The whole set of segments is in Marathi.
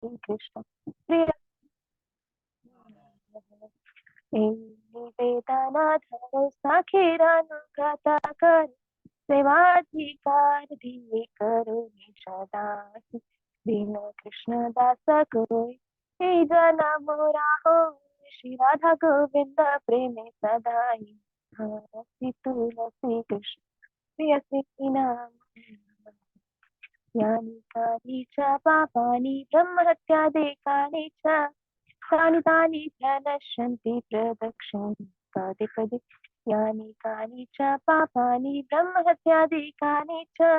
कृष्ण प्रिय वेदनाधरो साखीरानुगाता कर सेवाधिकार दिए करो निषदासी दीन कृष्ण दास कोई हे जना मोरा हो श्री राधा गोविंद प्रेमे सदाई हसी तुलसी कृष्ण प्रियसी नाम यानि कानि च पापानि ब्रह्महत्यादिकानि च तानि तानि प्रणश्यन्ति प्रदक्षिणे पदे पदे यानि कानि च पापानि ब्रह्महत्यादिकानि च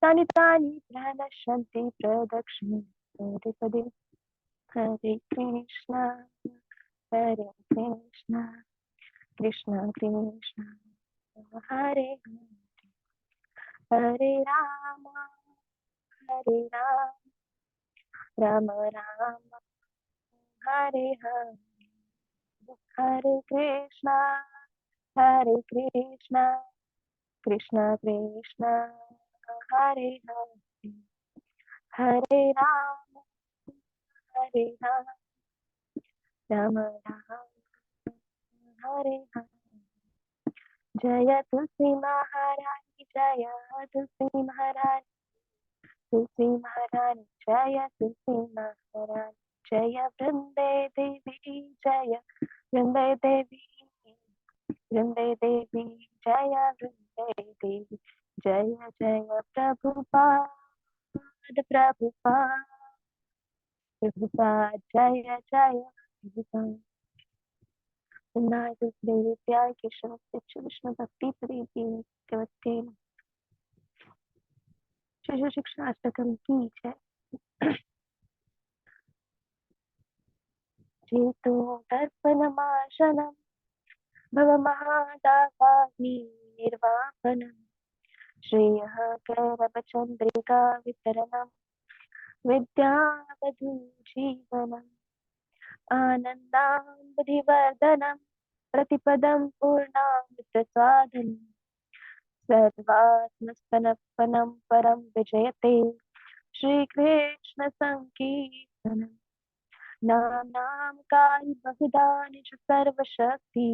तानि तानि प्रणश्यन्ति प्रदक्षिणे पदे पदे हरे कृष्ण हरे कृष्ण कृष्ण कृष्ण हरे हरे हरे राम राम हरे हरे हरे कृष्णा कृष्ण कृष्ण हरे हरे हरे राम राम राम हरे हरे जय तुलसी महारानी जय तुलसी महारानी तुलसी महारानी जय तुलसी महारानी जय वृंदे देवी जय वृंदे देवी वृंदे देवी जय वृंदे देवी जय जय प्रभुपाद प्रभुपाद प्रभुपाद जय जय प्रभुपाद प्यार के शब्द से विष्णु भक्ति प्रीति के शिशु शिक्षा अष्टकम की जय चेतो दर्पणमाशनं भवमहादावाग्नि निर्वापनं श्रेयः कैरवचन्द्रिका वितरणं विद्यावधू जीवनम् आनन्दाम्बुधिवर्धनं प्रतिपदं पूर्णामृतसाधनं सर्वात्मस्तनपनं परं विजयते श्रीकृष्ण संकीर्तनम् नाम कारि बहुधा निज सर्वशक्ति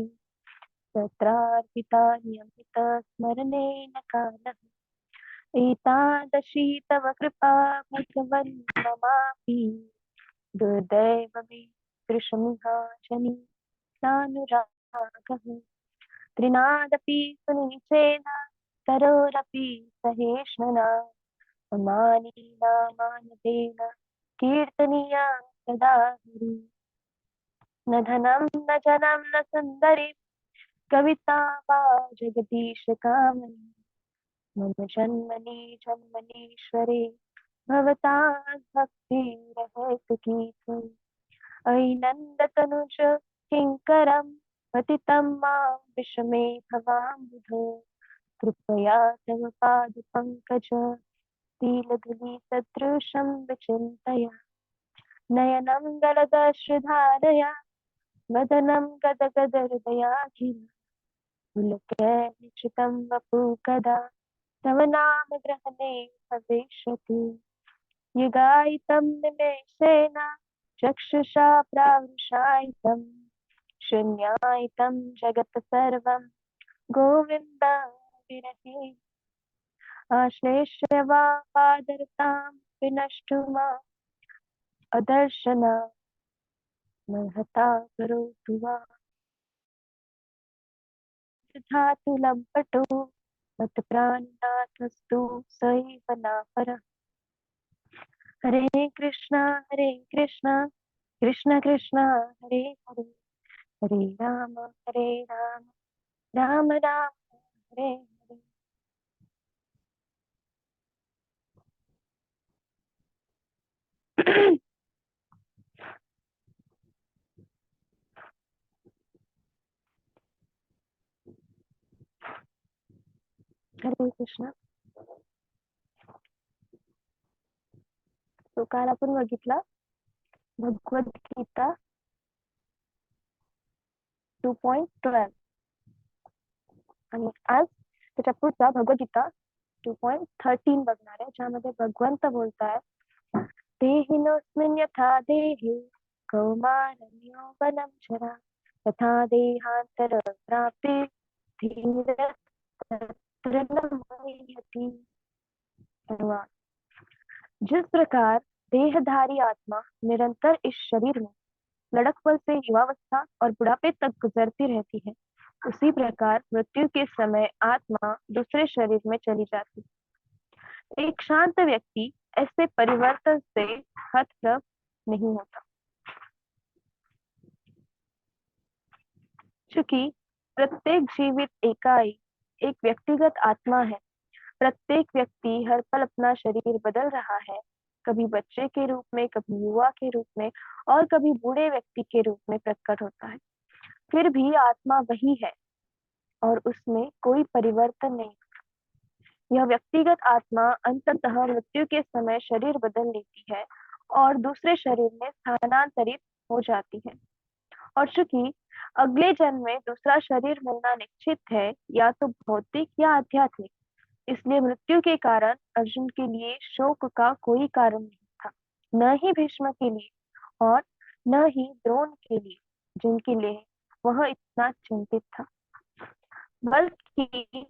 तत्रार्पितानि अमृत स्मरणेन कालः एतादृशी तव कृपा भगवन् ममापि दुर्दैव मे दृशमिहाचनि नानुरागः त्रिनादपि सुनिचेन तरोरपि सहेष्णुना ममानि नामान्यतेन कीर्तनीया सदा हरि न धनं न जनं न सुन्दरी कविता वा जगदीश कामनी मम जन्मनि जन्मनीश्वरे भवता भक्तिरहतु गीतम् अयि नन्दतनुज किङ्करं पतितं मां विषमे भवाम्बुधो कृपया तव पादपङ्कज तिलधुलिसदृशं विचिन्तय नयनं गलदश्रुधारया वदनं गदगदहृदयाखिल पुलकैर्निश्चितं वपु कदा तव नाम ग्रहणे भविष्यति युगायितं निमेषेण चक्षुषा प्रावृषायितं शून्यायितं जगत् सर्वं गोविन्द विरहे आश्लेष्य वा पादरतां विनष्टु मा अदर्शना महता करोतु वा धातु लम्पटो मत प्राणनाथस्तु सैव नापरः हरे कृष्णा कृष्ण कृष्ण हरे हरे हरे राम राम राम हरे हरे हरे कृष्ण. तो काल आपण बघितला भगवद्गीता 2.12 आणि आज त्याच्या पुढचा भगवद्गीता 2.13 बघणार आहे, ज्यामध्ये भगवंत बोलताय देहिनोऽस्मिन् यथा देहे कौमारं यौवनं जरा तथा देहान्तरप्राप्ते धीरस्तत्र न मुह्यति। अनुवाद। जिस प्रकार देहधारी आत्मा निरंतर इस शरीर में लड़कपन से युवावस्था और बुढ़ापे तक गुजरती रहती है, उसी प्रकार मृत्यु के समय आत्मा दूसरे शरीर में चली जाती है। एक शांत व्यक्ति ऐसे परिवर्तन से हतप्रभ नहीं होता, क्योंकि प्रत्येक जीवित इकाई एक व्यक्तिगत आत्मा है। प्रत्येक व्यक्ति हर पल अपना शरीर बदल रहा है, कभी बच्चे के रूप में, कभी युवा के रूप में और कभी बूढ़े व्यक्ति के रूप में प्रकट होता है। फिर भी आत्मा वही है और उसमें कोई परिवर्तन नहीं। यह व्यक्तिगत आत्मा अंततः मृत्यु के समय शरीर बदल लेती है और दूसरे शरीर में स्थानांतरित हो जाती है। और चूंकि अगले जन्म में दूसरा शरीर मिलना निश्चित है, या तो भौतिक या आध्यात्मिक, इसलिए मृत्यु के कारण अर्जुन के लिए शोक का कोई कारण नहीं था, न ही भीष्म के लिए और न ही द्रोण के लिए, जिनके लिए वह इतना चिंतित था। बल्कि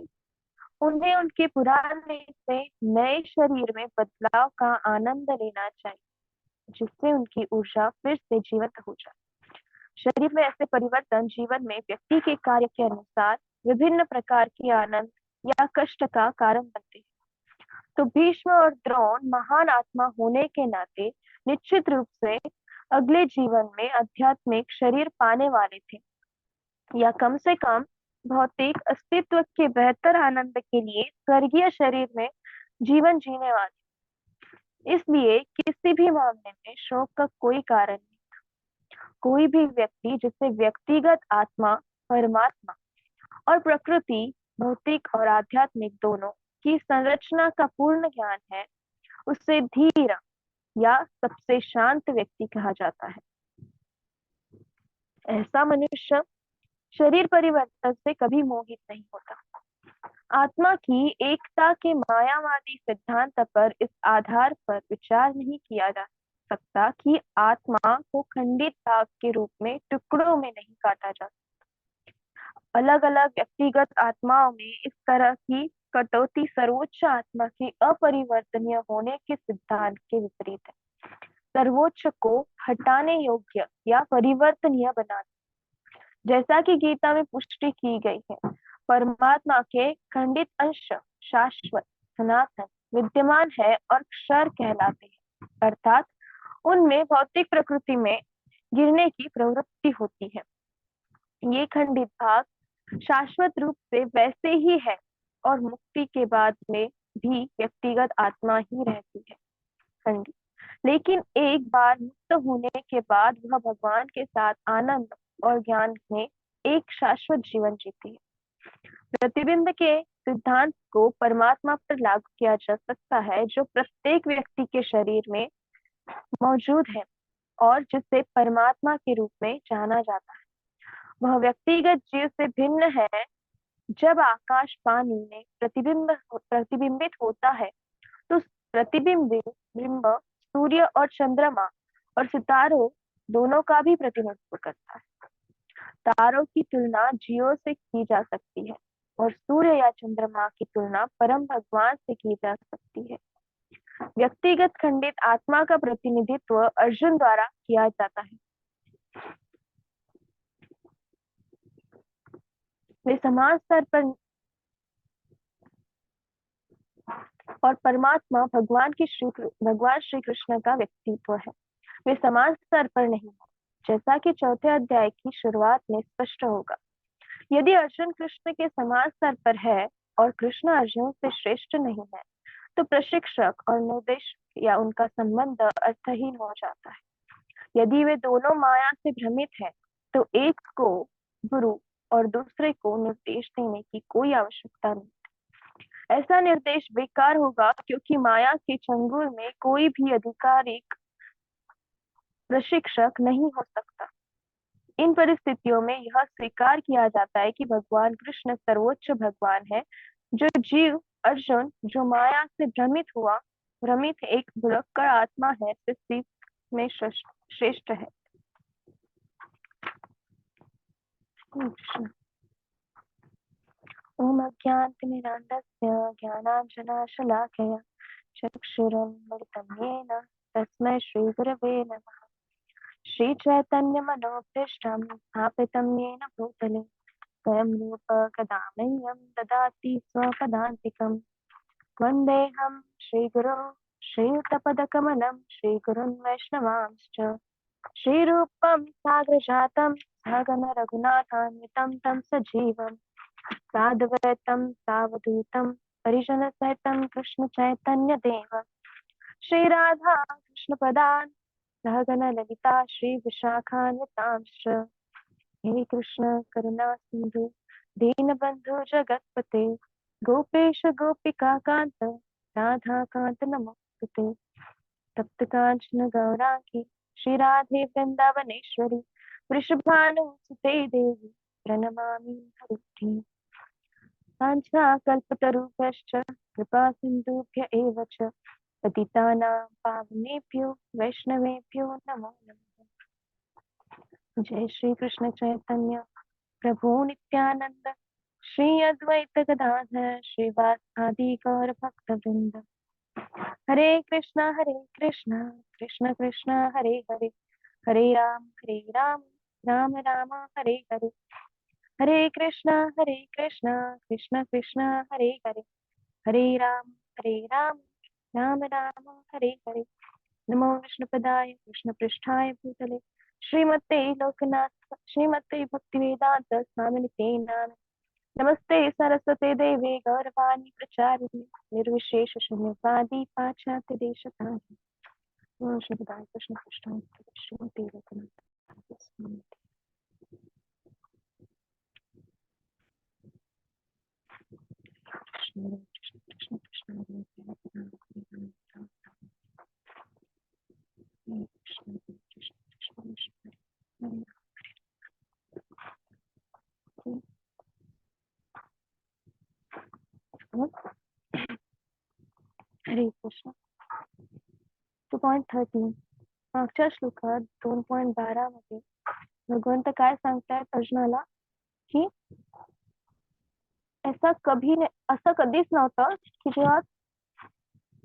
उन्हें उनके पुराने से नए शरीर में बदलाव का आनंद लेना चाहिए, जिससे उनकी ऊर्जा फिर से जीवंत हो जाए। शरीर में ऐसे परिवर्तन जीवन में व्यक्ति के कार्य के अनुसार विभिन्न प्रकार के आनंद या कष्ट का कारण बनते हैं। तो भीष्म और द्रोण महान आत्मा होने के नाते निश्चित रूप से अगले जीवन में आध्यात्मिक शरीर पाने वाले थे, या कम से कम भौतिक अस्तित्व के बेहतर आनंद के लिए स्वर्गीय शरीर में जीवन जीने वाले। इसलिए किसी भी मामले में शोक का कोई कारण नहीं। कोई भी व्यक्ति जिसे व्यक्तिगत आत्मा, परमात्मा और प्रकृति, भौतिक और आध्यात्मिक दोनों की संरचना का पूर्ण ज्ञान है, उसे धीर या सबसे शांत व्यक्ति कहा जाता है। ऐसा मनुष्य शरीर परिवर्तन से कभी मोहित नहीं होता। आत्मा की एकता के मायावादी सिद्धांत पर इस आधार पर विचार नहीं किया जा सकता कि आत्मा को खंडित भाग के रूप में टुकड़ों में नहीं काटा जा सकता। अलग अलग व्यक्तिगत आत्माओं में इस तरह की कटौती सर्वोच्च आत्मा के अपरिवर्तनीय होने के सिद्धांत के विपरीत है। सर्वोच्च को हटाने योग्य या परिवर्तनीय बनाना, जैसा कि गीता में पुष्टि की गई है, परमात्मा के खंडित अंश शाश्वत, सनातन, विद्यमान है और क्षर कहलाते हैं, अर्थात उनमें भौतिक प्रकृति में गिरने की प्रवृत्ति होती है। ये खंडित भाग शाश्वत रूप से वैसे ही है और मुक्ति के बाद में भी व्यक्तिगत आत्मा ही रहती है, खंडित। लेकिन एक बार मुक्त होने के बाद वह भगवान के साथ आनंद और ज्ञान में एक शाश्वत जीवन जीती है। प्रतिबिंब के सिद्धांत को परमात्मा पर लागू किया जा सकता है, जो प्रत्येक व्यक्ति के शरीर में मौजूद है और जिसे परमात्मा के रूप में जाना जाता है। वह व्यक्तिगत जीव से भिन्न है। जब आकाश पानी में प्रतिबिंबित होता है, तो बिंब सूर्य और चंद्रमा और सितारों दोनों का भी प्रतिनिधित्व करता है। तारों की तुलना जीवों से की जा सकती है और सूर्य या चंद्रमा की तुलना परम भगवान से की जा सकती है। व्यक्तिगत खंडित आत्मा का प्रतिनिधित्व अर्जुन द्वारा किया जाता है। वे समान स्तर पर और परमात्मा भगवान श्री कृष्ण का व्यक्तित्व है। वे समान स्तर पर नहीं है, जैसा कि चौथे अध्याय की शुरुआत में स्पष्ट होगा। यदि अर्जुन कृष्ण के समान स्तर पर है और कृष्ण अर्जुन से श्रेष्ठ नहीं है, तो प्रशिक्षक और निर्देशक या उनका संबंध अर्थहीन हो जाता है। यदि वे दोनों माया से भ्रमित है, तो एक को गुरु और दूसरे को निर्देश देने की कोई आवश्यकता नहीं। ऐसा निर्देश बेकार होगा, क्योंकि माया के चंगुल में कोई भी आधिकारिक प्रशिक्षक नहीं हो सकता। इन परिस्थितियों में यह स्वीकार किया जाता है कि भगवान कृष्ण सर्वोच्च भगवान है। जो जीव अर्जुन जो माया से भ्रमित हुआ, भ्रमित एक भुलक्कड़ आत्मा है जिस सीख में श्रेष्ठ है। ओम अज्ञानतिमिरान्धस्य ज्ञानाञ्जनशलाकया चक्षुरुन्मिलितं येन तस्मै श्रीगुरवे नमः। श्रीचैतन्यमनोभीष्टं स्थापितं येन भूतले स्वयं रूप कदा मह्यं ददाति स्वपदान्तिकं। वन्देऽहं श्रीगुरो श्रीयुतपदकमलं श्रीगुरुन् वैष्णवांश्च श्रीरूपं साग्रजातं सहगण रघुनाथान्वितं तं सजीवम् साद्वैतं सावधूतं परिजनसहितं कृष्ण चैतन्य देव श्रीराधा कृष्णपदान् सहगण ललिता श्री विशाखान्वितांश्च। हे कृष्ण करुणा सिंधु दीनबंधु जगत्पते गोपेश गोपिका कांत राधा कांत नमोस्तुते। तप्त कांचन गौरांगी श्री राधे वृंदावनेश्वरी वृषभानुसुते देवी प्रणमामि हरिप्रिये। वाञ्छाकल्पतरुभ्यश्च कृपा सिन्धुभ्य एव च पतितानां पावनेभ्यो वैष्णवेभ्यो नमो नमः। जय श्री कृष्ण चैतन्य प्रभु नित्यानंद श्री अद्वैत गदाधर श्रीवासादि गौर भक्तवृंद। हरे कृष्णा कृष्ण कृष्ण हरे हरे हरे राम राम राम हरे हरे। हरे कृष्णा कृष्ण कृष्ण हरे हरे हरे राम राम राम हरे हरे। नमो विष्णुपदाय कृष्णपृष्ठाय भूतले श्रीमते भक्तिवेदांत स्वामिनिते नाम। नमस्ते सरस्वते देवे गौरवाणी प्रचारिणे निर्विशेष शून्यवादी पाश्चात्य देशतारिणे। नमो विष्णुपदाय कृष्णपृष्ठाय भूतले श्रीमते भक्तिवेदांत स्वामिनिते। हरे कृष्ण। 2.13 मागच्या श्लोकात 2.12 मध्ये भगवंत काय सांगतायत अर्जुनाला की असं कधीच नव्हतं की जेव्हा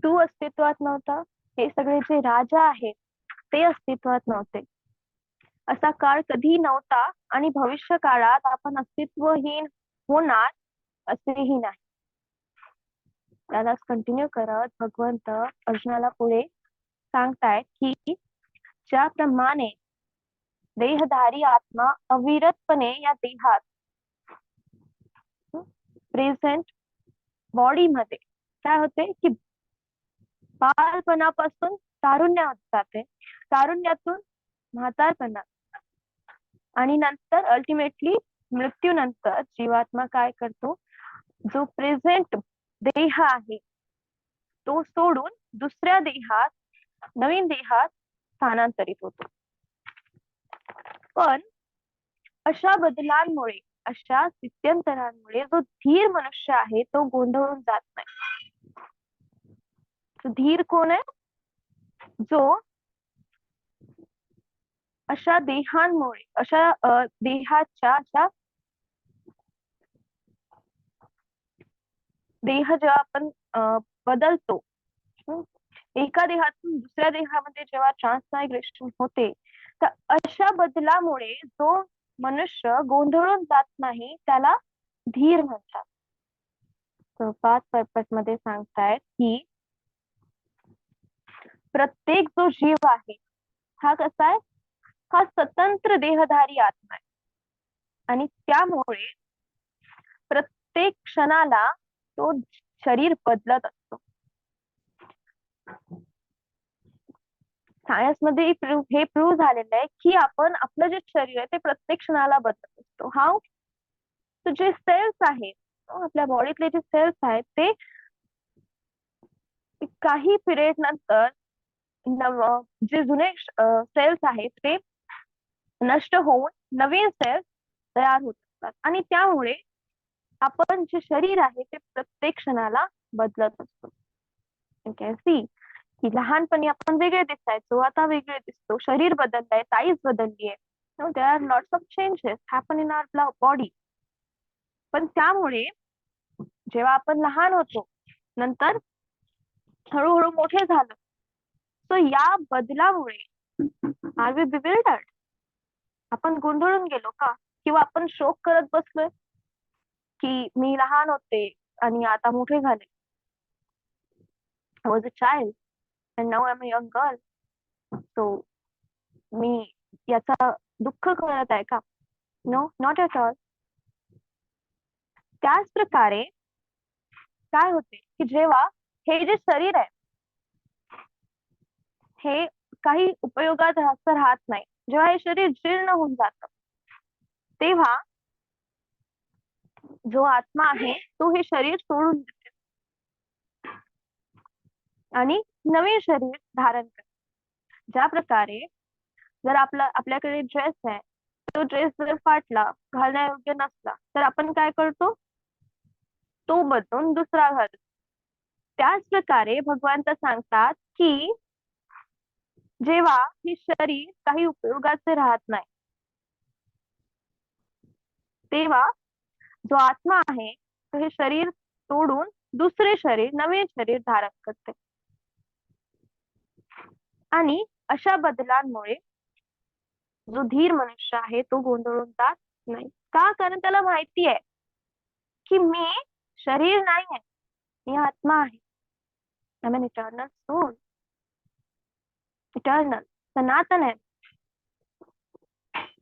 तू अस्तित्वात नव्हता, हे सगळे जे राजा आहेत ते अस्तित्वात नव्हते, असा काळ कधी नव्हता आणि भविष्य काळात आपण अस्तित्वहीन होणार असेही नाही। त्यालाच कंटिन्यू करत भगवंत अर्जुनाला पुढे सांगतायत की ज्याप्रमाणे देहधारी आत्मा अविरतपणे या देहात प्रेझेंट बॉडी मध्ये काय होते की बालपणापासून तारुण्यात जाते, तारुण्यातून म्हातारपणात आणि नंतर अल्टिमेटली मृत्यूनंतर जीवात्मा काय करतो, जो प्रेझेंट देह आहे तो सोडून दुसऱ्या देहात, नवीन देहात स्थानांतरित होतो। पण अशा बदलांमुळे, अशा स्थित्यंतरांमुळे जो धीर मनुष्य आहे तो गोंधळून जात नाही। तो धीर कोण आहे? जो अशा देहांमुळे, अशा देहाच्या अशा देह जेव्हा आपण बदलतो, एका देहातून दुसऱ्या देहामध्ये जेव्हा ट्रान्समायग्रेशन होते, तर अशा बदलामुळे जो मनुष्य गोंधळून जात नाही त्याला धीर म्हणतात। तर 5 पर्पज मध्ये सांगतायत की प्रत्येक जो जीव आहे हा कसा आहे, हा स्वतंत्र देहधारी आत्मा आहे आणि त्यामुळे प्रत्येक क्षणाला तो शरीर बदलत असतो। सायन्स मध्ये हे प्रूव्ह झालेलं आहे की आपण आपलं जे शरीर आहे ते प्रत्येक क्षणाला बदलत असतो। हाऊ? तर जे सेल्स आहेत, आपल्या बॉडीतले जे सेल्स आहेत ते काही पिरियड नंतर जे जुने सेल्स आहेत ते नष्ट होऊन नवीन सेल्स तयार होत असतात आणि त्यामुळे आपण जे शरीर आहे ते प्रत्येक क्षणाला बदलत असतो। ओके, सी की लहानपणी आपण वेगळे दिसायचो, आता वेगळे दिसतो, शरीर बदललंय, साईज बदलली आहे. No, there are lots of changes happen in our body. पण त्यामुळे जेव्हा आपण लहान होतो, नंतर हळूहळू मोठे झालो, सो या बदलामुळे आर वी बिविल्डर्ड, आपण गोंधळून गेलो का? किंवा आपण शोक करत बसलोय की मी लहान होते आणि आता मोठे झाले. I was a child and now I'm a young girl. So मी याचा दुःख करत आहे का? No, not at all. त्याच प्रकारे काय होते की जेव्हा हे जे शरीर आहे हे काही उपयोगात राहत नाही, जेव्हा हे शरीर जीर्ण होऊन जातं, तेव्हा जो आत्मा आहे तो हे शरीर सोडून देते आणि नवीन शरीर धारण करते. ज्या प्रकारे जर आपल्याकडे ड्रेस आहे, तो ड्रेस जर फाटला, घालण्यायोग्य नसला, तर आपण काय करतो? तो बदलून दुसरा घालतो. त्याच प्रकारे भगवान तर सांगतात की जेव्हा हे शरीर काही उपयोगाचे राहत नाही, तेव्हा जो आत्मा आहे तो हे शरीर तोडून दुसरे शरीर, नवीन शरीर धारण करते. आणि अशा बदलांमुळे जो धीर मनुष्य आहे तो गोंधळून जात नाही. का? कारण त्याला माहिती आहे की मी शरीर नाही आहे, मी आत्मा आहे. I am an eternal soul, eternal, सनातन आहे.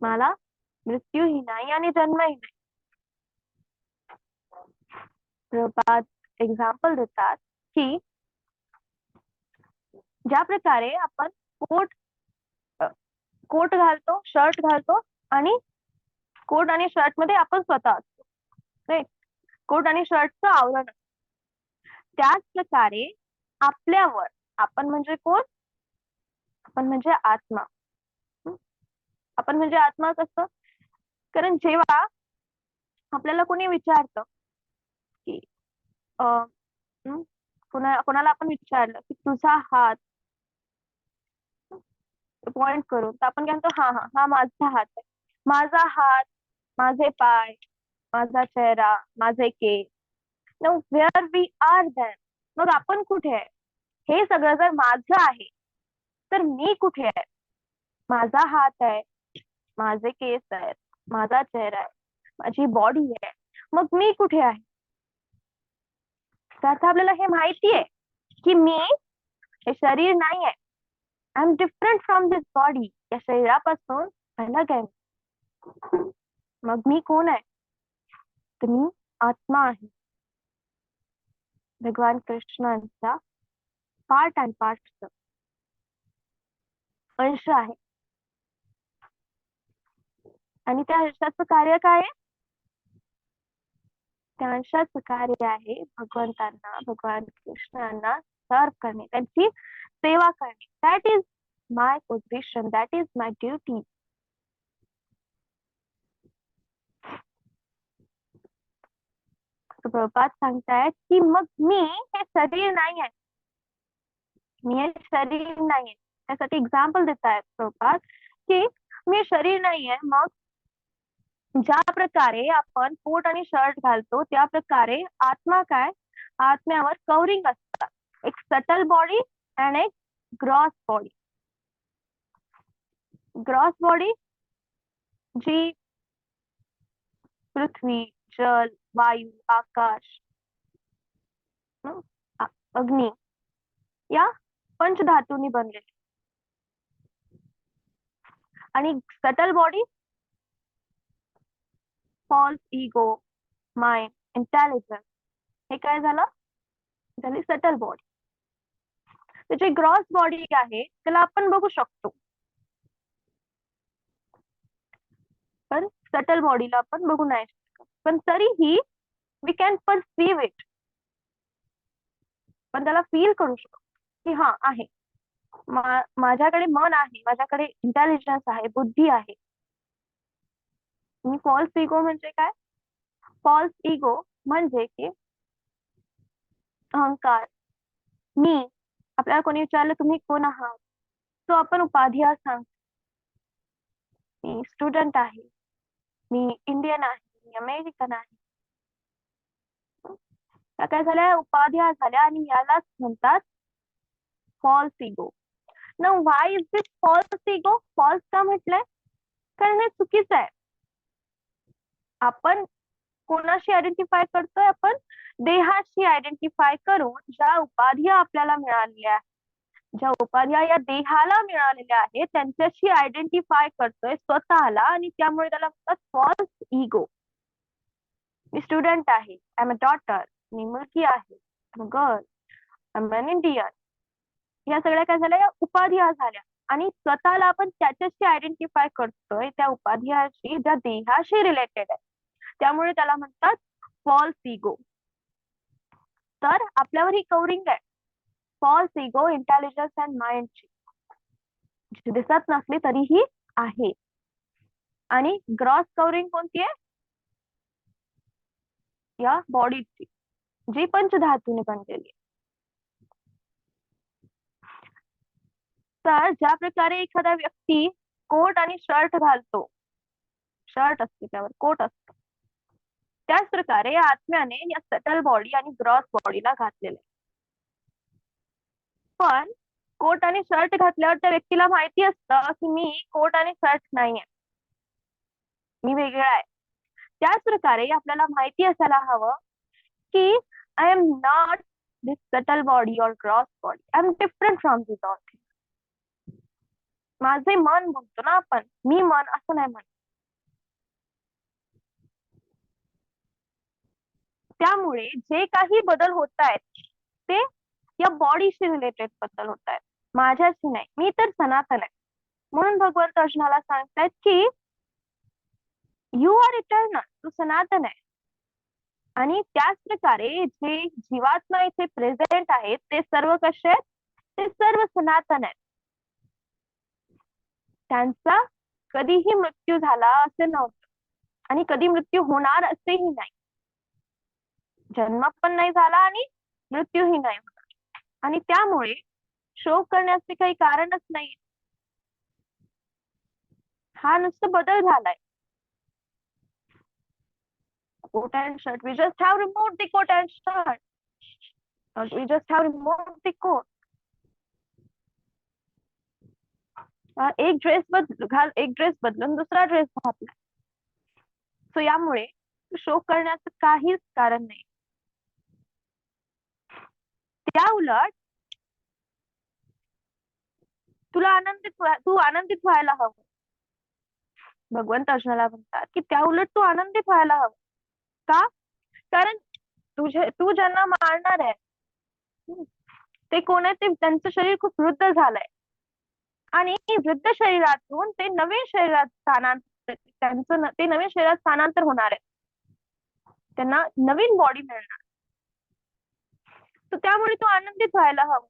मला मृत्यूही नाही आणि जन्मही नाही. प्रभुपाद एक्झाम्पल देतात की ज्या प्रकारे आपण कोट घालतो, शर्ट घालतो आणि कोट आणि शर्ट मध्ये आपण स्वतः असतो, राईट? कोट आणि शर्टचं आवरण. त्याच प्रकारे आपल्यावर, आपण म्हणजे कोण? आपण म्हणजे आत्मा. आपण म्हणजे आत्मा कसं? कारण जेव्हा आपल्याला कोणी विचारतं की कोणाला आपण विचारलं की तुझा हात पॉइंट करून, तर आपण काय म्हणतो? हा हा हा माझा हात आहे. माझा हात, माझे पाय, माझा चेहरा, माझे केस. No, where we are then? मग आपण कुठे आहे? हे सगळं जर माझं आहे तर मी कुठे आहे? माझा हात आहे, माझे केस आहेत, माझा चेहरा आहे, माझी बॉडी आहे, मग मी कुठे आहे? त्यात आपल्याला हे माहिती आहे की मी हे शरीर नाही आहे. I am different from this body. या शरीरापासून अलग आहे. मग मी कोण आहे? तर मी आत्मा आहे, भगवान कृष्णांचा पार्ट अँड पार्टचा अंश आहे. आणि त्या अंशाचं कार्य काय आहे? त्या अंशाचं कार्य आहे भगवंतांना, भगवान कृष्णांना सर्व करणे, त्यांची सेवा करणे. That is my position, that is my duty. Prabhupada सांगतायत की मग मी हे शरीर नाही आहे, मी हे शरीर नाहीये. त्यासाठी एक्झाम्पल देत आहेत प्रभुपाद की मी शरीर नाहीये. मग ज्या प्रकारे आपण कोट आणि शर्ट घालतो, त्या प्रकारे आत्मा काय? आत्म्यावर कवरिंग असतात, एक सटल बॉडी आणि एक ग्रॉस बॉडी. ग्रॉस बॉडी जी पृथ्वी, जल, वायू, आकाश, अग्नी या पंचधातूंनी बनलेली. आणि subtle body false ego, mind, intelligence, हे काय झालं? झाली सटल बॉडी. त्याची ग्रॉस बॉडी आहे त्याला आपण बघू शकतो, पण सटल बॉडीला आपण बघू नाही शकतो. पण तरीही वी कॅन परसीव इट, पण त्याला फील करू शकतो की हा आहे, माझ्याकडे मन आहे, माझ्याकडे इंटेलिजन्स आहे, बुद्धी आहे. फॉल्स इगो म्हणजे काय? फॉल्स इगो म्हणजे की अहंकार, मी, आपल्याला कोणी विचारलं तुम्ही कोण आहात, तो आपण उपाध्या सांगतो. मी स्टुडंट आहे, मी इंडियन आहे, मी अमेरिकन आहे. या काय झाल्या, उपाध्या झाल्या आणि यालाच म्हणतात false ego. Now why is this false ego? False का म्हटलंय? कारण हे चुकीचं आहे. आपण कोणाशी आयडेंटिफाय करतोय? आपण देहाशी आयडेंटिफाय करून ज्या उपाध्या आपल्याला मिळालेल्या आहेत, ज्या उपाध्या या देहाला मिळालेल्या आहेत, त्यांच्याशी आयडेंटिफाय करतोय स्वतःला, आणि त्यामुळे त्याला म्हणतात फॉल्स इगो. मी स्टुडंट आहे, आय एम अ डॉटर, मी मुलगी आहे, girl, I am an Indian. या सगळ्या काय झाल्या, या उपाध्या झाल्या, आणि स्वतःला आपण त्याच्याशी आयडेंटिफाय करतोय, त्या उपाध्याशी ज्या देहाशी रिलेटेड आहे, त्यामुळे त्याला म्हणतात फॉल्स इगो. तर आपल्यावर ही कवरिंग आहे, फॉल्स इगो इंटेलिजन्स अँड माइंडची, जी दिसत नसली तरीही आहे. आणि ग्रॉस कवरिंग कोणती आहे? या बॉडीची, जी पंचधातूने बनलेली आहे. तर ज्या प्रकारे एखादा व्यक्ती कोट आणि शर्ट घालतो, शर्ट असते त्यावर कोट असतो, त्याच प्रकारे आत्म्याने या सटल बॉडी आणि ग्रॉस बॉडीला घातलेलं आहे. पण कोट आणि शर्ट घातल्यावर त्या व्यक्तीला माहिती असतं की मी कोट आणि शर्ट नाहीये, मी वेगळा आहे. त्याच प्रकारे आपल्याला माहिती असायला हवं की I am not this subtle body और gross body, I am different from this all thing. माझे मन म्हणतो ना आपण, मी मन असं नाही म्हणत. त्यामुळे जे काही बदल होत आहेत ते या बॉडीशी रिलेटेड बद्दल होत आहेत, माझ्याशी नाही. मी तर सनातन आहे. म्हणून भगवंत अर्जुनाला सांगतायत की यू आर इटर्नल, तू सनातन आहे. आणि त्याच प्रकारे जे जीवात्मा इथे प्रेझेंट आहेत ते सर्व कसे आहेत? ते सर्व सनातन आहेत. त्यांचा कधीही मृत्यू झाला असे नव्हतं, आणि कधी मृत्यू होणार असेही नाही. जन्म पण नाही झाला आणि मृत्यूही नाही होणार, आणि त्यामुळे शोक करण्याचे काही कारणच नाही. हा नुसतं बदल झालाय. Coat and shirt, we just have removed the coat and shirt, we just have removed the coat. एक ड्रेस बदलून दुसरा ड्रेस घातला. सो यामुळे शोक करण्याचं काहीच कारण नाही. त्या उलट तू आनंदित व्हायला हवं. भगवंत अर्जुनाला म्हणतात की त्या उलट तू आनंदित व्हायला हवं. का? कारण तू ज्यांना मारणार आहे ते कोण आहे? ते त्यांचं शरीर खूप वृद्ध झालंय, आणि वृद्ध शरीरातून ते नवीन शरीरात ते नवीन शरीरात स्थानांतर होणार आहे. त्यांना नवीन बॉडी मिळणार. तर त्यामुळे तू आनंदित व्हायला हवं.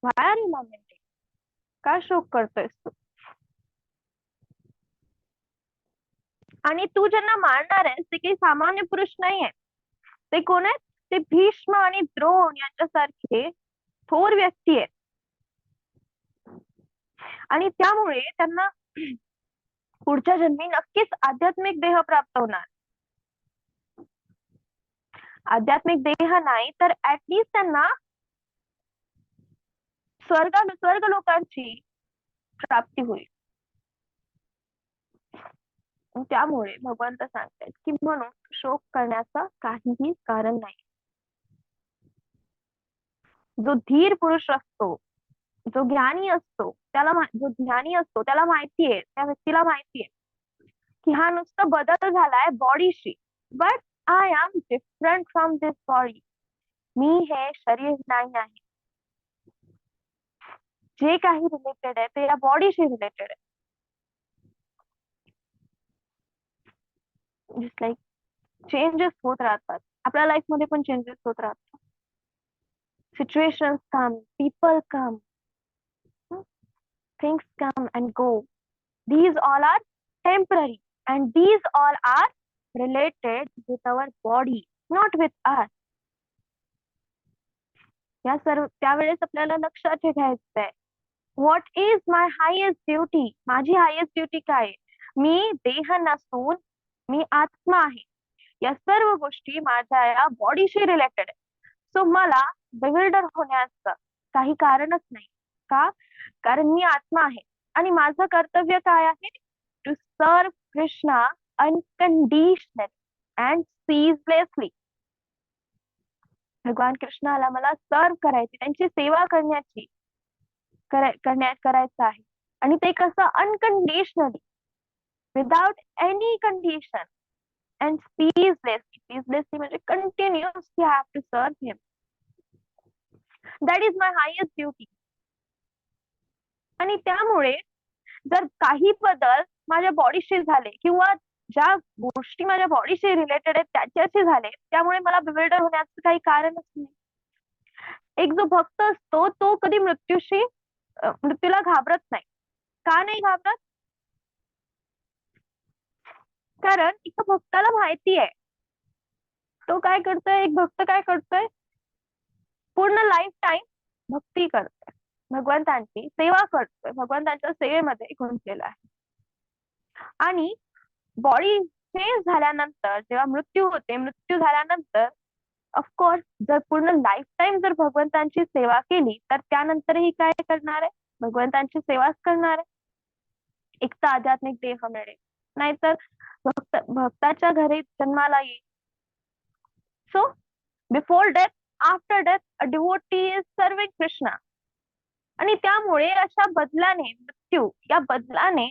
व्हाय आर यू लॅमेंटिंग? का शोक करतोयस तू? आणि तू ज्यांना मारणार आहेस ते काही सामान्य पुरुष नाहीये. ते कोण आहेत? ते भीष्म आणि द्रोण यांच्यासारखे थोर व्यक्ती आहेत. आणि त्यामुळे त्यांना पुढच्या जन्मी नक्कीच आध्यात्मिक देह प्राप्त होणार. आध्यात्मिक देह नाही तर ऍटलिस्ट त्यांना स्वर्ग लोकांची प्राप्ती होईल. त्यामुळे भगवंत सांगतात की म्हणून शोक करण्याचं काहीही कारण नाही. जो धीर पुरुष असतो, जो ज्ञानी असतो, त्याला माहितीये, त्या व्यक्तीला माहितीये की हा नुसतं बदल झालाय बॉडीशी, but I am different from this body. मी हे शरीर नाही आहे. जे काही रिलेटेड आहे ते या बॉडीशी रिलेटेड आहे. जस्ट लाईक चेंजेस होत राहतात, आपल्या लाईफ मध्ये पण चेंजेस होत राहतात. Situations come, people come, things come and go. These all are temporary, and these all are related with our body, not with us. या सर्व त्यावेळेस आपल्याला लक्षात ठेवायचं आहे, what is my highest duty, माझी हायेस्ट ड्युटी काय आहे? मी देह नसून मी आत्मा आहे. या सर्व गोष्टी माझ्या या बॉडीशी रिलेटेड आहे. सो मला बिल्डर होण्याचं काही कारणच नाही. का? कारण मी आत्मा आहे आणि माझं कर्तव्य काय आहे? To serve Krishna unconditionally and ceaselessly. भगवान कृष्णाला मला सर्व करायची, त्यांची सेवा करायचं आहे. आणि ते कसं? Unconditionally, without any condition and ceaselessly म्हणजे continuously I have to serve him. That is my highest duty. आणि त्यामुळे जर काही बदल माझ्या बॉडीशी झाले किंवा ज्या गोष्टी माझ्या बॉडीशी रिलेटेड आहेत त्याच्याशी झाले, त्यामुळे मला बिल्डर होण्याचं काही कारणच नाही. एक जो भक्त असतो तो कधी मृत्यूला घाबरत नाही. का नाही घाबरत? कारण एका भक्ताला माहिती आहे तो काय करतोय. एक भक्त काय करतोय? पूर्ण लाईफ टाइम भक्ती करतोय, भगवंतांची सेवा करतोय, भगवंतांच्या सेवेमध्ये गुंतलेला आहे. आणि बॉडी चेंज झाल्यानंतर जेव्हा मृत्यू झाल्यानंतर ऑफकोर्स जर पूर्ण लाईफ टाइम जर भगवंतांची सेवा केली तर त्यानंतरही काय करणार आहे? भगवंतांची सेवाच करणार आहे. एक तर आध्यात्मिक देह मिळेल, नाहीतर भक्ताच्या घरी जन्माला येईल. So before death, after death, a devotee is serving Krishna. आणि त्यामुळे अशा बदलाने, मृत्यू या बदलाने,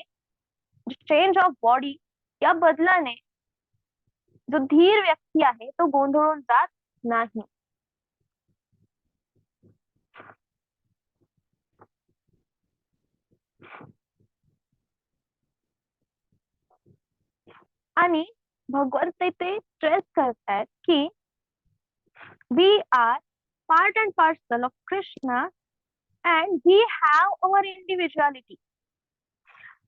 चेंज ऑफ बॉडी या बदलाने जो धीर व्यक्ती आहे तो गोंधळून जात नाही. आणि भगवंत ते स्ट्रेस करतायत की we are part and parcel of Krishna and we have our individuality.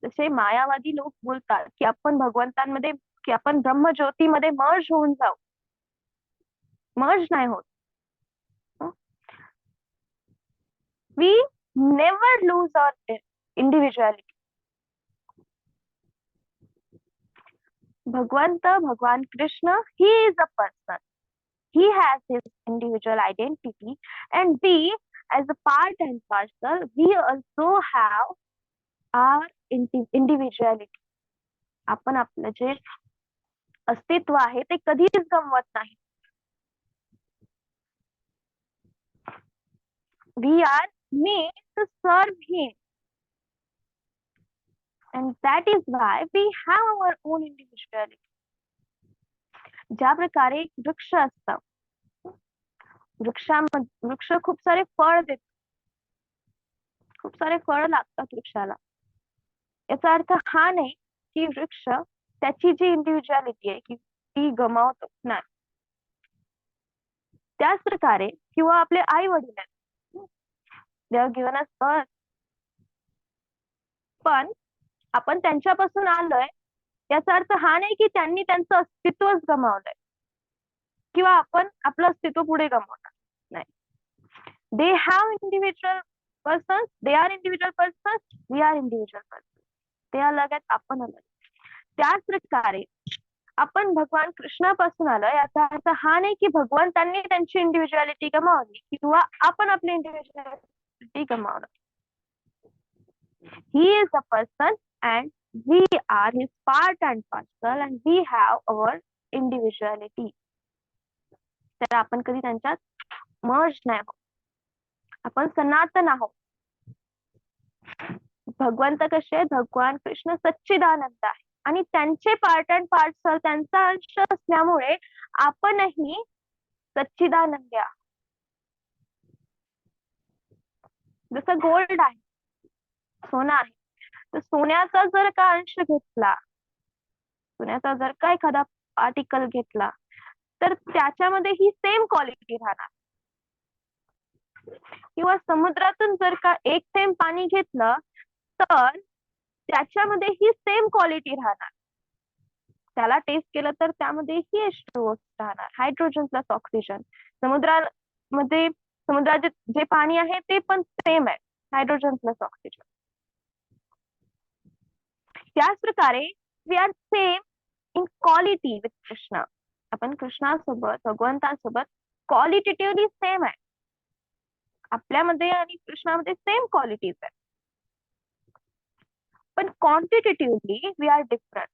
जसे मायावादी लोक बोलतात की आपण भगवंतांमध्ये, की आपण ब्रह्मज्योतीमध्ये मर्ज होऊन जाऊ. मर्ज नाही होत. We never lose our individuality. भगवान Krishna, he is a person. He has his individual identity, and we, as a part and parcel, we also have our individuality. आपण आपलं जे अस्तित्व आहे ते कधीच गमवत नाही. We are made to serve him, and that is why we have our own individuality. ज्या प्रकारे वृक्ष असतात, वृक्ष खूप सारे फळ देतात, खूप सारे फळ लागतात वृक्षाला. याचा अर्थ हा नाही की वृक्ष त्याची जी इंडिव्हिज्युअलिटी आहे की ती गमावतो, नाही. त्याच प्रकारे किंवा आपले आई वडील आहेत, they have given us birth, पण आपण त्यांच्यापासून आलोय याचा अर्थ हा नाही की त्यांनी त्यांचं अस्तित्वच गमावलंय किंवा आपण आपलं अस्तित्व पुढे गमावणार नाही. They have individual persons, they are individual persons, we are individual persons. ते अलग आहेत, आपण अलग. त्याच प्रकारे आपण भगवान कृष्णापासून आलोय याचा अर्थ हा नाही की भगवंतांनी त्यांची इंडिव्हिज्युअलिटी गमावली किंवा आपण आपली इंडिव्हिज्युअलिटी गमावलं. ही is a person and we are his part and parcel and we have our individuality. तर आपण कधी त्यांच्यात मर्ज नाही आहोत, आपण सनातन आहोत. भगवंत कसे? भगवान कृष्ण सच्चिदानंद आहे आणि त्यांचे पार्ट अँड पार्सल, त्यांचा अंश असल्यामुळे आपणही सच्चिदानंद आहोत. जसं गोल्ड आहे, सोनं आहे, तर सोन्याचा जर का अंश घेतला, सोन्याचा जर का एखादा पार्टिकल घेतला तर त्याच्यामध्ये ही सेम क्वालिटी राहणार. किंवा समुद्रातून जर का एक थेंब पाणी घेतलं तर त्याच्यामध्ये ही सेम क्वालिटी राहणार. त्याला टेस्ट केलं तर त्यामध्ये ही H2O राहणार, हायड्रोजन प्लस ऑक्सिजन. समुद्रामध्ये समुद्रात जे पाणी आहे ते पण सेम आहे, हायड्रोजन प्लस ऑक्सिजन. त्याच प्रकारे we are same in quality with Krishna. आपण कृष्णासोबत, भगवंतांसोबत क्वालिटेटिव्हली सेम आहे. आपल्यामध्ये आणि कृष्णामध्ये सेम क्वालिटीज आहे, पण क्वांटिटेटिव्हली वी आर डिफरंट.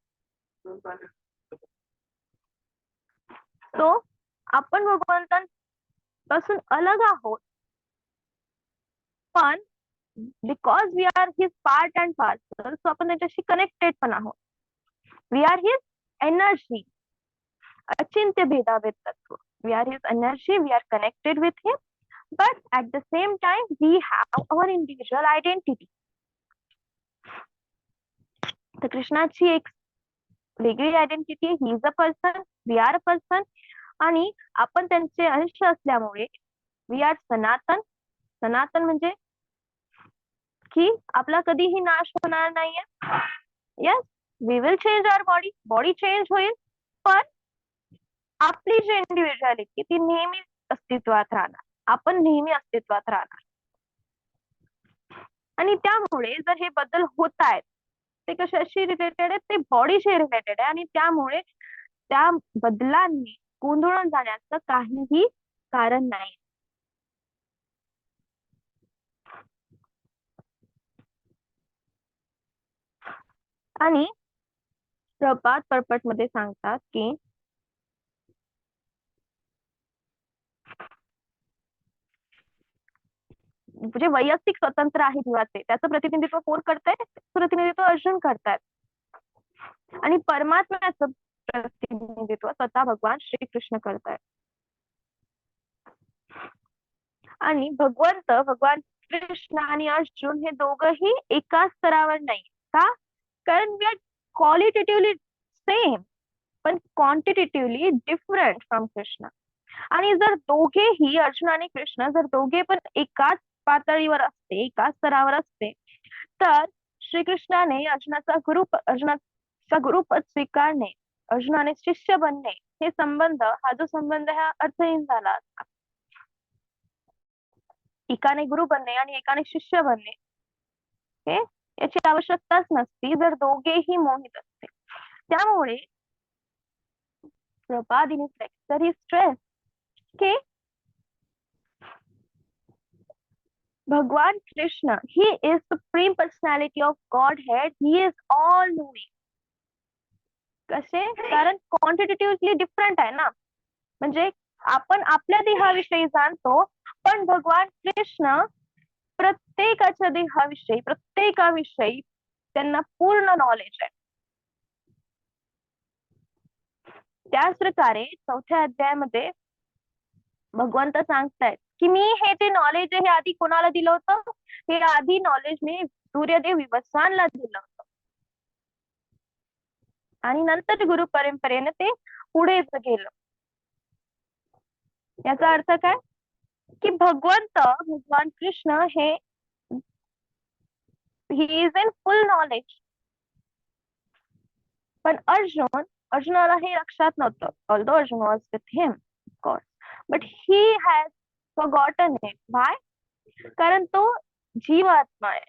तो आपण भगवंतांपासून अलग आहोत, पण because we are his part and parcel, so आपण त्याच्याशी कनेक्टेड पण आहोत. वी आर हिज एनर्जी, अचिंत्य भेदाभेद तत्व. We are his energy, we are connected with him, but at the same time we have our individual identity. तर कृष्णाची एक वेगळी identity, he is a person, we are a person, आणि आपण त्यांचे अंश असल्यामुळे वी आर सनातन. सनातन म्हणजे की आपला कधीही नाश होणार नाहीये. Yes, we will change our body, body change होईल, पण आपली जी इंडिव्हिज्युअलिटी ती नेहमी अस्तित्वात राहणार, आपण नेहमी अस्तित्वात राहणार. आणि त्यामुळे जर हे बदल होत आहेत ते कशाशी रिलेटेड आहेत, ते बॉडीशी रिलेटेड आहे, आणि त्यामुळे त्या बदलांनी गोंधळून जाण्याचं काहीही कारण नाही. आणि प्रभात पर्पट मध्ये सांगतात की जे वैयक्तिक स्वतंत्र आहे जीवाचे, त्याचं प्रतिनिधित्व कोण करताय? प्रतिनिधित्व अर्जुन करतायत. आणि परमात्म्याचं प्रतिनिधित्व स्वतः भगवान श्रीकृष्ण करतायत. आणि भगवान कृष्ण आणि अर्जुन हे दोघंही एकाच स्तरावर नाही. का? कारण वी आर क्वालिटेटिव्हली सेम, पण क्वांटिटेटिव्हली डिफरंट फ्रॉम कृष्ण. आणि जर दोघेही, अर्जुन आणि कृष्ण, जर दोघे पण एकाच पातळीवर असते, एकाच स्तरावर असते, तर श्रीकृष्णाने अर्जुनाचा गुरुपद स्वीकारणे, अर्जुनाने शिष्य बनणे, हे संबंध, हा जो संबंध हा अर्थहीन झाला असता. एकाने गुरु बनणे आणि एकाने शिष्य बनणे, हे याची आवश्यकताच नसती जर दोघेही मोहित असते. त्यामुळे प्रभात इन लेक्चर ही स्ट्रेस की भगवान Krishna, he is supreme personality of God head, he is all knowing. कसे? कारण क्वांटिटेटिव्हली डिफरंट आहे ना. म्हणजे आपण आपल्या देहाविषयी जाणतो, पण भगवान कृष्ण प्रत्येकाच्या देहाविषयी, प्रत्येकाविषयी त्यांना पूर्ण नॉलेज आहे. त्याच प्रकारे 4थ्या अध्यायामध्ये भगवंत सांगतायत की मी हे जे नॉलेज आहे हे आधी कोणाला दिलं होतं? हे आधी नॉलेज मी सूर्यदेव विवस्वानला दिलं होतं, आणि नंतर गुरु परंपरेने ते पुढे गेलं. याचा अर्थ काय? की भगवान कृष्ण हे he is in full knowledge, पण अर्जुनाला हे लक्षात नव्हतं. Although Arjun was with him of course, but he has forgotten it. Why? कारण तो जीवात्मा आहे,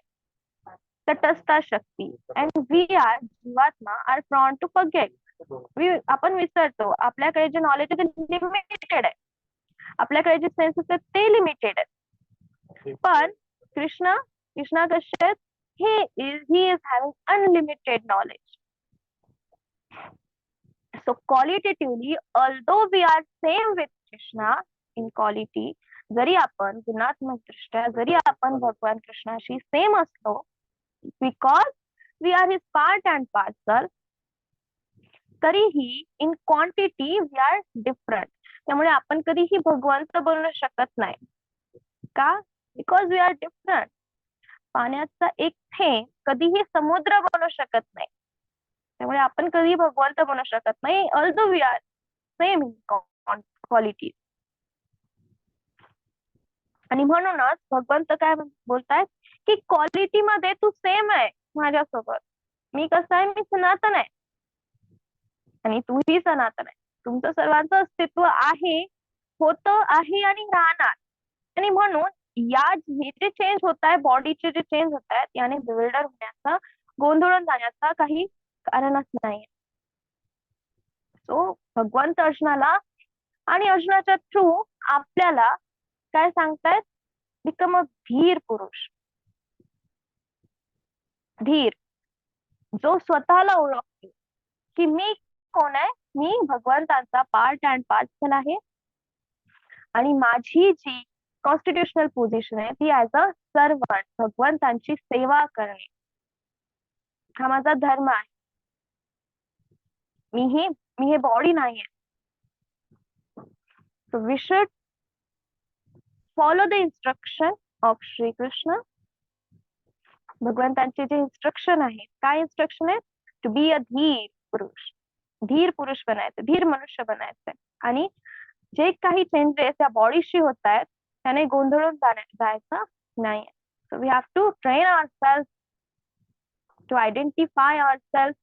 तटस्था शक्ती, अँड वी आर जीवात्मा आर प्रॉन टू फॉरगेट. आपण विसरतो. आपल्याकडे जे नॉलेज आहे ते लिमिटेड आहे, आपल्याकडे जे सेन्सेस आहेत ते लिमिटेड आहेत, पण कृष्णा कसे आहेत? he is having unlimited knowledge. So qualitatively, although we are same with Krishna in quality, जरी आपण गुणात्मक दृष्ट्या, जरी आपण भगवान कृष्णाशी सेम असलो, because we are his part and parcel, तरीही in quantity we are different. त्यामुळे आपण कधीही भगवंत बनू शकत नाही. का? Because we are different. पाण्याचा एक थेंब कधीही समुद्र बनू शकत नाही, त्यामुळे आपण कधी भगवंत बनू शकत नाही. Although we are same in quality. आणि म्हणूनच भगवंत काय बोलतायत की क्वालिटी मध्ये तू सेम आहे माझ्यासोबत. मी कसं आहे? मी सनातन आहे आणि तूही सनातन आहे. तुमचं सर्वांचं अस्तित्व आहे, होतं, आहे आणि राहणार. आणि म्हणून हे जे चेंज होत आहे, बॉडीचे जे चेंज होत आहेत, याने बिल्डर होण्याचा, गोंधळून जाण्याचा काही कारणच नाही. सो भगवंत अर्जुनाला आणि अर्जुनाच्या थ्रू आपल्याला काय सांगतायत? बिकम अ धीर पुरुष. धीर जो स्वतःला ओळखतो की मी कोण आहे, मी भगवंतांचा पार्ट अँड पार्सल आहे आणि माझी जी कॉन्स्टिट्युशनल पोझिशन आहे ती ऍज अ सर्वंट, भगवंतांची सेवा करणे, हा माझा धर्म आहे. मी हे बॉडी नाहीये. So we should follow the instruction of Shri Krishna. भगवंतांचे जे इन्स्ट्रक्शन आहे, काय इन्स्ट्रक्शन आहे? टू बी अ धीर पुरुष. धीर पुरुष बनायचं, धीर मनुष्य बनायचंय. आणि जे काही चेंजेस या बॉडीशी होत आहेत त्याने गोंधळून जायचं नाही. So we have to train ourselves to identify ourselves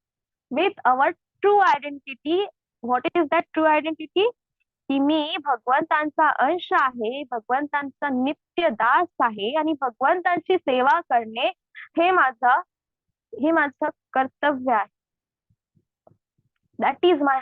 with our true identity. What is that true identity? की मी भगवंतांचा अंश आहे, भगवंतांचा नित्य दास आहे आणि भगवंतांची सेवा करणे हे माझं कर्तव्य आहे. That is my